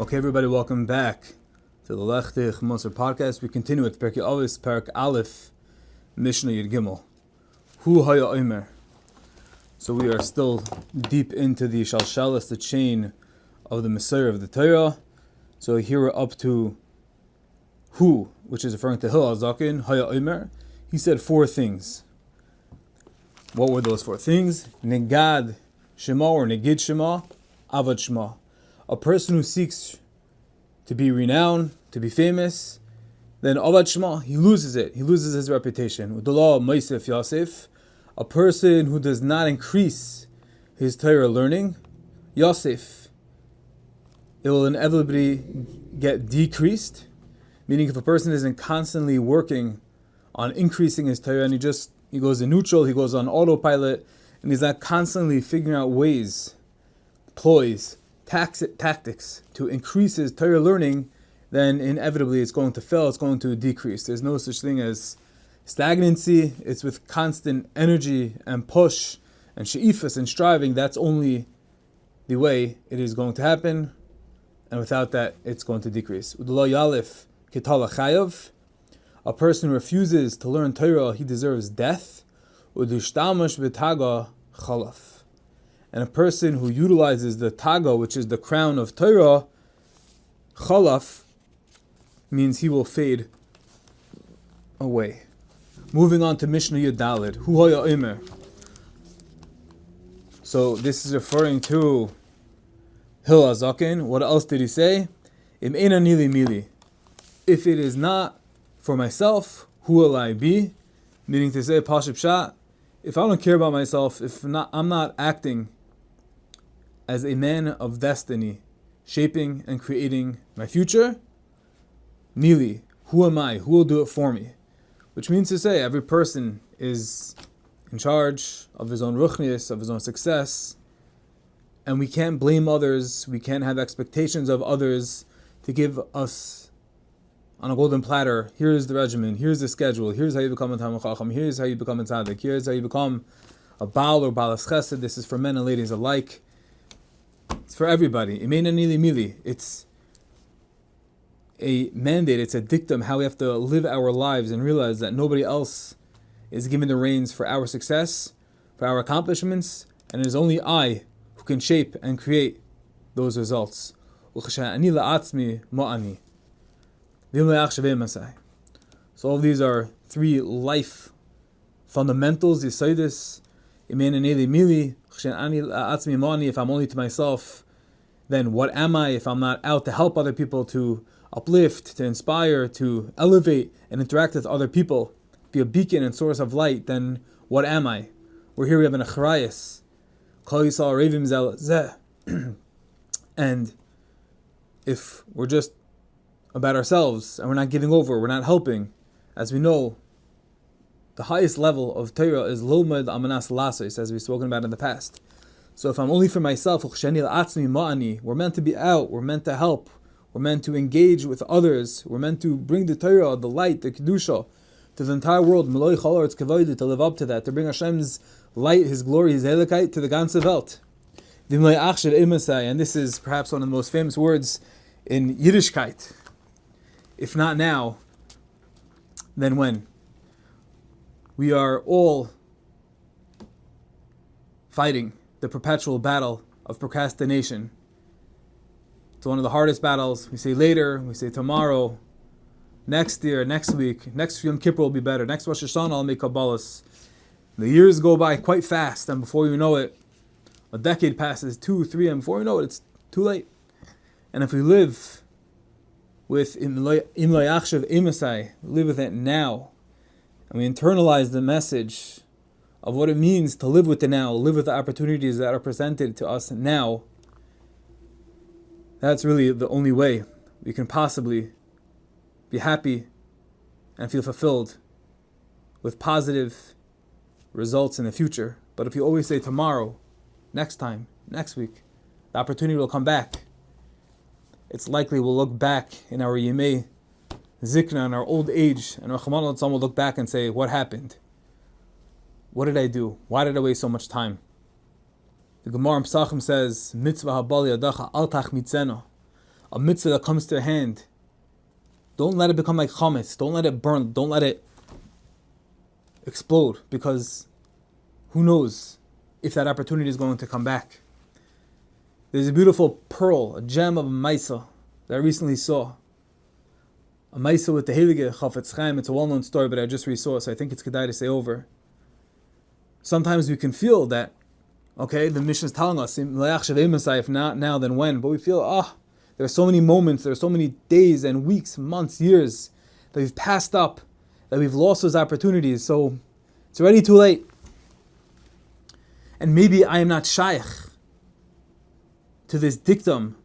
Okay, everybody, welcome back to the Lechtich Moser podcast. We continue with Pirkei Avos, Parak Aleph, Mishnah Yud Gimel. Hu Haya Omer. So we are still deep into the Shalshalas, the chain of the Messiah of the Torah. So here we're up to Hu, which is referring to Hillel Zaken, Haya Omer. He said four things. What were those four things? Negad Shema or Negid Shema, Avad Shema. A person who seeks to be renowned, to be famous, then Avad Shema, he loses it. He loses his reputation. Udallah Maisef Yasef, a person who does not increase his Torah learning, Yasef, it will inevitably get decreased. Meaning if a person isn't constantly working on increasing his Torah and he goes in neutral, he goes on autopilot, and he's not constantly figuring out ways, ploys, tactics to increase his Torah learning, then inevitably it's going to fail, it's going to decrease. There's no such thing as stagnancy. It's with constant energy and push and she'ifas and striving. That's only the way it is going to happen, and without that it's going to decrease. Udlo Yalef Kitala Chayav, a person who refuses to learn Torah, he deserves death. Udushtamash V'taga Chalaf. And a person who utilizes the taga, which is the crown of Torah, chalaf, means he will fade away. Moving on to Mishnah Yud Daled, Hu Haya Omer. So this is referring to Hillel Zaken. What else did he say? Im ena nili mili. If it is not for myself, who will I be? Meaning to say, Pashut Pshat, if I don't care about myself, I'm not acting as a man of destiny, shaping and creating my future, Nili, who am I? Who will do it for me? Which means to say, every person is in charge of his own ruchnius, of his own success, and we can't blame others, we can't have expectations of others to give us on a golden platter, here's the regimen, here's the schedule, here's how you become a Talmid Chacham, here's how you become a tzaddik, here's how you become a Baal or Baalas Chesed. This is for men and ladies alike. It's for everybody. Imena nili mili. It's a mandate, it's a dictum, how we have to live our lives and realize that nobody else is given the reins for our success, for our accomplishments, and it is only I who can shape and create those results. So all of these are three life fundamentals, Yisaidis, Imena nili mili. If I'm only to myself, then what am I? If I'm not out to help other people, to uplift, to inspire, to elevate and interact with other people, be a beacon and source of light, then what am I? We're here, we have an achrayas. And if we're just about ourselves and we're not giving over, we're not helping, as we know, the highest level of Torah is Lomad Amanas Lasos, as we've spoken about in the past. So if I'm only for myself, we're meant to be out, we're meant to help, we're meant to engage with others, we're meant to bring the Torah, the light, the Kedusha, to the entire world, to live up to that, to bring Hashem's light, His glory, His Helikite to the ganze Welt. And this is perhaps one of the most famous words in Yiddishkeit. If not now, then when? We are all fighting the perpetual battle of procrastination. It's one of the hardest battles. We say later, we say tomorrow, next year, next week, next Yom Kippur will be better, next Rosh Hashanah I'll make Kabbalahs. The years go by quite fast, and before you know it, a decade passes, 2, 3, and before you know it, it's too late. And if we live with Im Lo Yachshav Imasai, live with it now, and we internalize the message of what it means to live with the now, live with the opportunities that are presented to us now, that's really the only way we can possibly be happy and feel fulfilled with positive results in the future. But if you always say tomorrow, next time, next week, the opportunity will come back. It's likely we'll look back in our Yemei Zikna, in our old age, and Rahman al-Tzam will look back and say, what happened? What did I do? Why did I waste so much time? The Gemara in Pesachim says, Mitzvah habal yadacha al tachmitzena. a mitzvah that comes to your hand, don't let it become like chametz. Don't let it burn. Don't let it explode, because who knows if that opportunity is going to come back. There's a beautiful pearl, a gem of a maisa that I recently saw. A maisa with the Heilige Chafetz Chaim. It's a well-known story, but I just re-saw it, so I think it's kedai to say over. Sometimes we can feel that, okay, the Mishnah is telling us, if not now, then when? But we feel, there are so many moments, there are so many days and weeks, months, years that we've passed up, that we've lost those opportunities, so it's already too late. And maybe I am not shaykh to this dictum,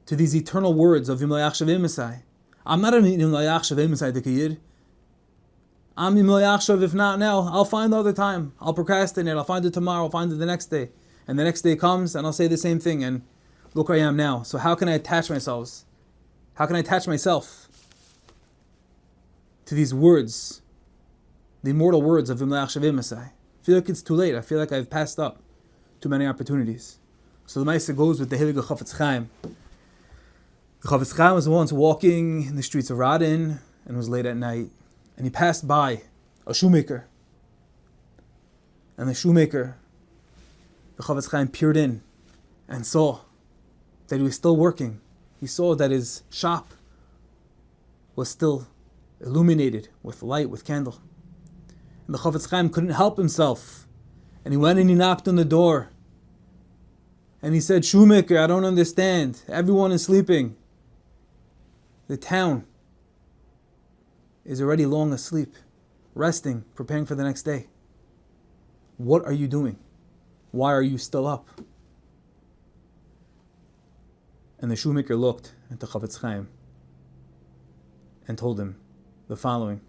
to these eternal words of Yim Layach Shavei Masai. I'm not an Yim Layach Shavei Masai Dekayid. I'm Yim Layach Shav, if not now, I'll find the other time. I'll procrastinate, I'll find it tomorrow, I'll find it the next day. And the next day comes and I'll say the same thing, and look where I am now. So how can I attach myself? How can I attach myself to these words, the immortal words of Yim Layach Shavei Masai? I feel like it's too late. I feel like I've passed up too many opportunities. So the Maisa goes with the Heilige Chafetz Chaim. The Chafetz Chaim was once walking in the streets of Radin, and it was late at night, and he passed by a shoemaker. And the shoemaker, the Chafetz Chaim peered in and saw that he was still working. He saw that his shop was still illuminated with light, with candle. And the Chafetz Chaim couldn't help himself. And he went and he knocked on the door. And he said, "Shoemaker, I don't understand. Everyone is sleeping. The town is already long asleep, resting, preparing for the next day. What are you doing? Why are you still up?" And the shoemaker looked at the Chafetz Chaim and told him the following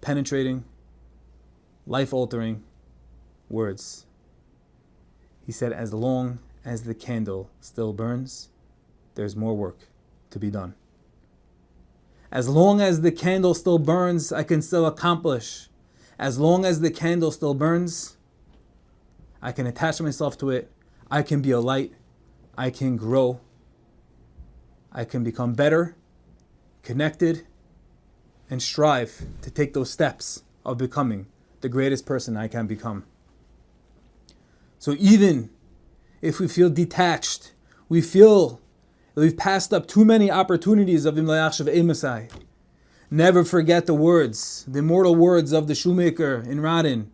penetrating, life-altering words. He said, "As long as the candle still burns, there's more work to be done. As long as the candle still burns, I can still accomplish. As long as the candle still burns, I can attach myself to it. I can be a light. I can grow. I can become better, connected, and strive to take those steps of becoming the greatest person I can become." So even if we feel detached, we feel that we've passed up too many opportunities of Yim Layach Shavei Masai, never forget the words, the immortal words of the shoemaker in Radin.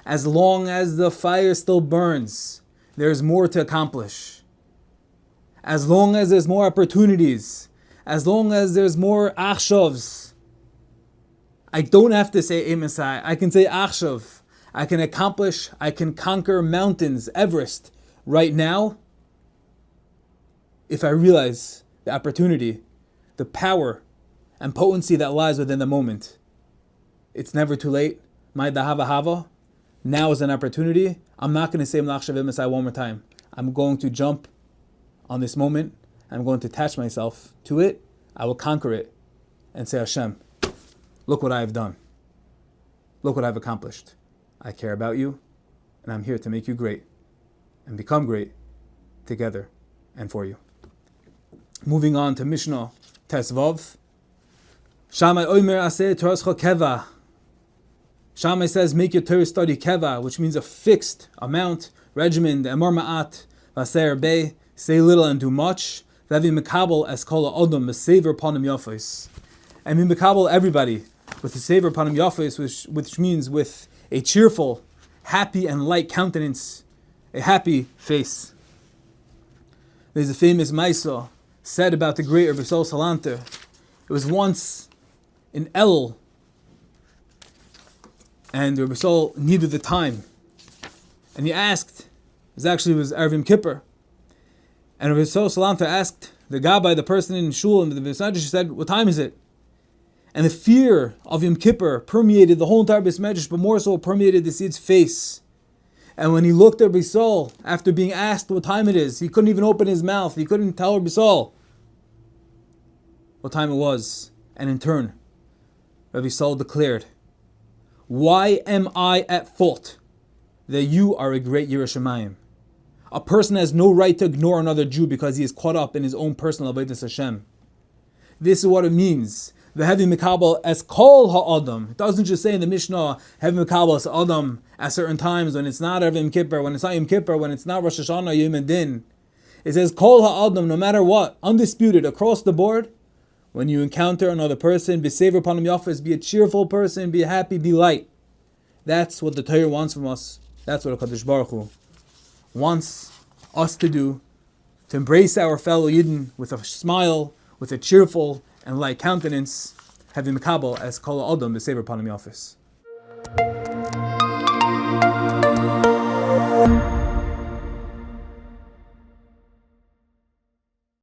As long as the fire still burns, there's more to accomplish. As long as there's more opportunities, as long as there's more achshavs, I don't have to say Masai, I can say achshav. I can accomplish, I can conquer mountains, Everest, right now, if I realize the opportunity, the power and potency that lies within the moment. It's never too late. My dahava hava. Now is an opportunity. I'm not going to say Mlach Shavei Masai one more time. I'm going to jump on this moment. I'm going to attach myself to it. I will conquer it and say, Hashem, look what I have done. Look what I've accomplished. I care about you, and I'm here to make you great and become great together and for you. Moving on to Mishnah Tesvav. Shammai Omer Aseh Torascha Keva. Shammai says, make your Torah study Keva, which means a fixed amount, regimen, the Emor Ma'at, Vaser Bey, say little and do much. Vavi Mekabel as Kol Odom, a savor Panim Yafos. And we Mekabel everybody with a savor Panim Yafos, which means with a cheerful, happy and light countenance, a happy face. There's a famous Maisa said about the great Rabbi Sol Salanter. It was once in Elul, and Rabbi Sol needed the time, and he asked. It was Arvim Kippur, and Rabbi Sol Salanter asked the Gabbai, the person in Shul, and the Medrash said, "What time is it?" And the fear of Yom Kippur permeated the whole entire Beis Medrash, but more so permeated the Sid's face. And when he looked at Rabbi Sol, after being asked what time it is, he couldn't even open his mouth. He couldn't tell Rabbi Sol what time it was. And in turn, Rabbi Sol declared, "Why am I at fault that you are a great Yerushalayim? A person has no right to ignore another Jew because he is caught up in his own personal avodas Hashem. This is what it means. The heavy mikabel as kol ha'adam. It doesn't just say in the Mishnah heavy mikabel as adam at certain times when it's not Yom Kippur, when it's not Yom Kippur, when it's not Rosh Hashanah, Yom Din. It says kol ha'adam, no matter what, undisputed across the board. When you encounter another person, be sever upon him yafis, be a cheerful person, be happy, be light. That's what the Torah wants from us. That's what HaKadosh Baruch Hu wants us to do, to embrace our fellow Yidden with a smile, with a cheerful and light countenance, having Makabel as Kol Adam, the Sefer Panim Yafis.